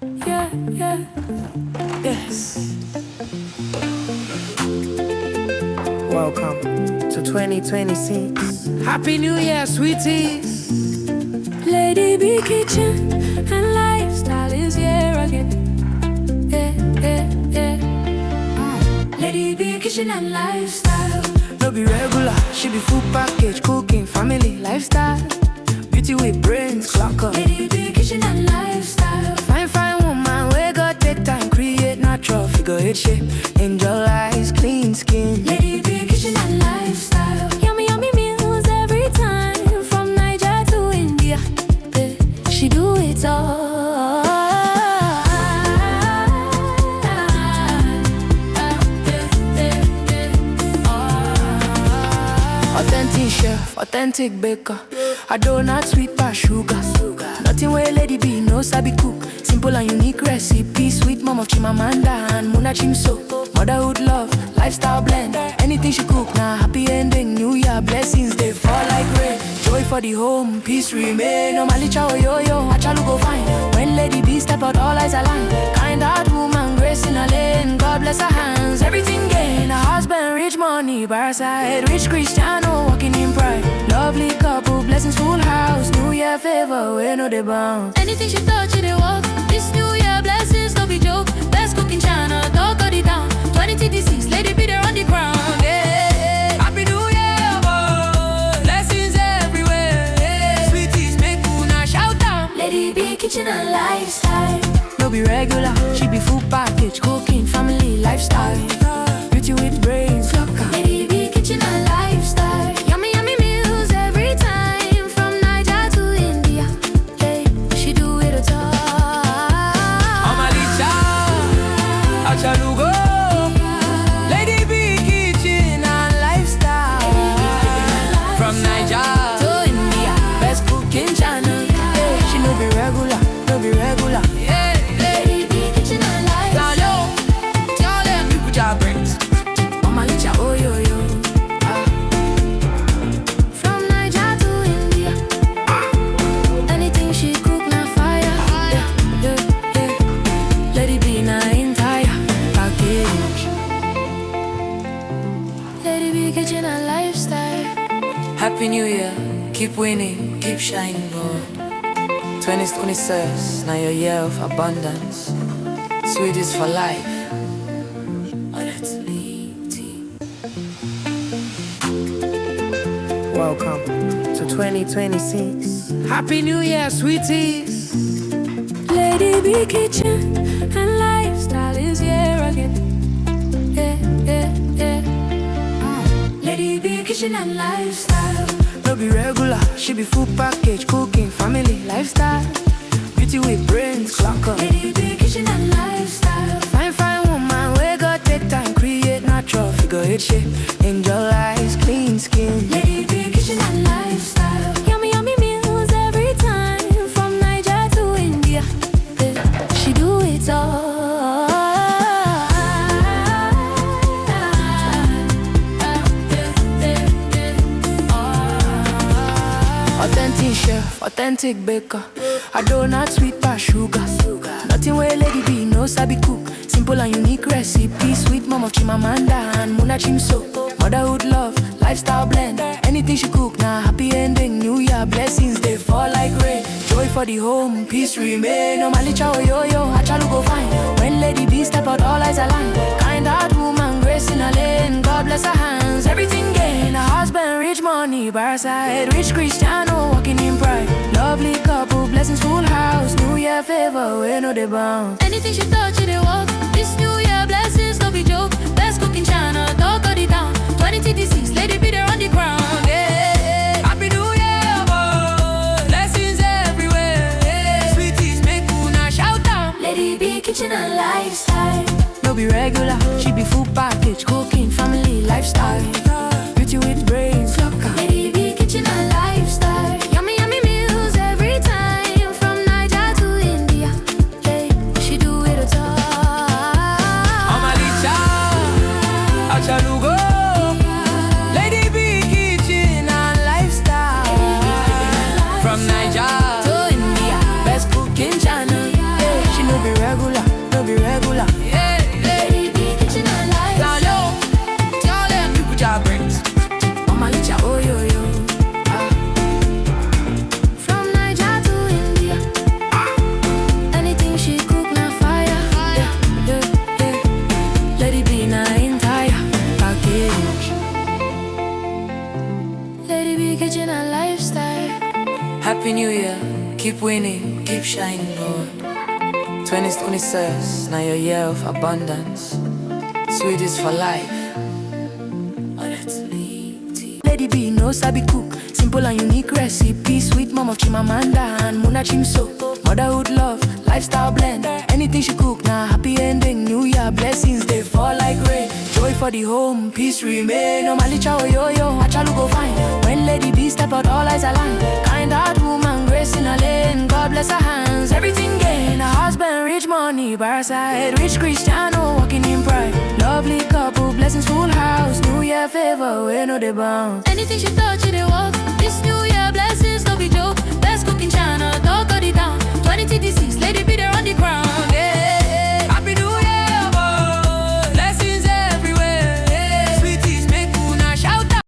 Yeah, yeah, yes. Welcome to 2026. Happy New Year, sweeties. Lady B Kitchen and Lifestyle is here again. Yeah, yeah, yeah. Lady B Kitchen and Lifestyle. No be regular, she be full package, cooking, family, lifestyle. Beauty with brains, clock up. Lady B Kitchen and Lifestyle. Fine, fine woman, we got take time, create natural figure eight shape. Angel eyes, clean skin. Lady B Kitchen and Lifestyle. Yummy, yummy meals every time, from Niger to India. Yeah, she do it all. Authentic chef, authentic baker. A donut sweet past sugar. Nothing where Lady B no sabi cook. Simple and unique recipe. Sweet mom of Chimamanda and Muna Chimso. Motherhood love, lifestyle blend. Anything she cook now, happy ending. New Year blessings, they fall like rain. Joy for the home, peace remain. No malicha yo-yo, achalu go fine. When Lady B step out, all eyes align. Kind heart woman, grace in a lane. God bless her hands, everything gain. A husband, rich money, bar side. Rich Cristiano, walking in pride. Lovely couple, blessings full house. New Year favor, we know they bounce. Anything she touch, it walk. This New Year blessings, no be joke. Best cook in China, dog got it down. 2026, Lady be there on the ground. Yeah. Happy New Year, boy. Blessings everywhere. Yeah. Sweeties make una shout down. Lady B Kitchen and Lifestyle. No be regular, she be full package, cooking, family, lifestyle. Beauty with brains, Lady B Kitchen and Lifestyle. Yummy, yummy meals every time, from Niger to India. Hey, she do it all. Amalicha, Achalugo. Lady B Kitchen and Lifestyle. From Niger to India, best cooking channel. Hey, she no be regular, no be regular. Yeah, Lady B Kitchen and Lifestyle. Tell them you put your brains. Amalicha, oh yo yo. From Niger to India, anything she cook na fire. Yeah, yeah, yeah. Lady B na entire package. Lady B Kitchen and Lifestyle. Happy New Year, keep winning, keep shining, boy. 2026, now your year of abundance. Sweeties for life. Welcome to 2026. Happy New Year, sweeties. Lady B Kitchen and Lifestyle is here again. Yeah, yeah, yeah. Lady B Kitchen and Lifestyle. No be regular, she be full package, cooking, family, lifestyle. Beauty with brains, clock up. Lady B Kitchen and Lifestyle. Fine, fine woman, we got take time, create natural figure eight shape. Angel eyes, clean skin. Lady B Kitchen and Lifestyle. Yummy, yummy meals every time, from Niger to India. Yeah, she do it all. Authentic chef, authentic baker. A donut sweet past sugar. Nothing where Lady B no sabi cook. Simple and unique recipe. Sweet mom of Chimamanda and Muna Chimso. Motherhood love, lifestyle blend. Anything she cook now, happy ending. New Year blessings, they fall like rain. Joy for the home, peace remain. No malicha yo-yo, achalu go fine. When Lady B step out, all eyes align. Kind heart woman, grace in a lane. God bless her hands, everything gain. A husband, rich money, bar side. Rich Cristiano, walking in pride. Lovely couple, blessings full house. New Year favor, we know they bounce. Anything she touch, it walk. This New Year blessings, no be joke. Best cooking China, dog got it down. 2026, Lady be there on the ground. Yeah. Happy New Year, boy. Blessings everywhere. Yeah. Sweeties make una shout down. Lady B Kitchen and Lifestyle. No be regular, she be full package, cooking, family, lifestyle. Beauty with brains, Lady B Kitchen and Lifestyle. Yummy, yummy meals every time, from Niger to India. Hey, she do it all. Amalicha, Achalugo. Lady B Kitchen and Lifestyle. From Niger to India, best cooking channel. Yeah, she no be regular, no be regular. Yeah, Lady B, kitchen and life. down low, tell them people job brains. Mama licha, oh yo yo. From Niger to India, anything she cook na fire. Lady B na entire package. Lady B, kitchen and lifestyle. Happy New Year, keep winning, keep shining, Lord. 2026, now your year of abundance. Sweet is for life. Lady B, no sabi cook, simple and unique recipe. Sweet mom of Chimamanda and Muna Chimso. Motherhood love, lifestyle blend. Anything she cook, now happy ending. New Year blessings, they fall like rain. Joy for the home, peace remain. No malicha oh yo yo, achalu go fine. When Lady B step out, all eyes align. Kind heart woman, grace in a lane. God bless her hands, everything gain. A husband, rich money, parasite. Rich Cristiano, walking in pride. Lovely couple, blessings full house. New Year favor, we know the bounds. Anything she touch, it walk. This New Year blessing.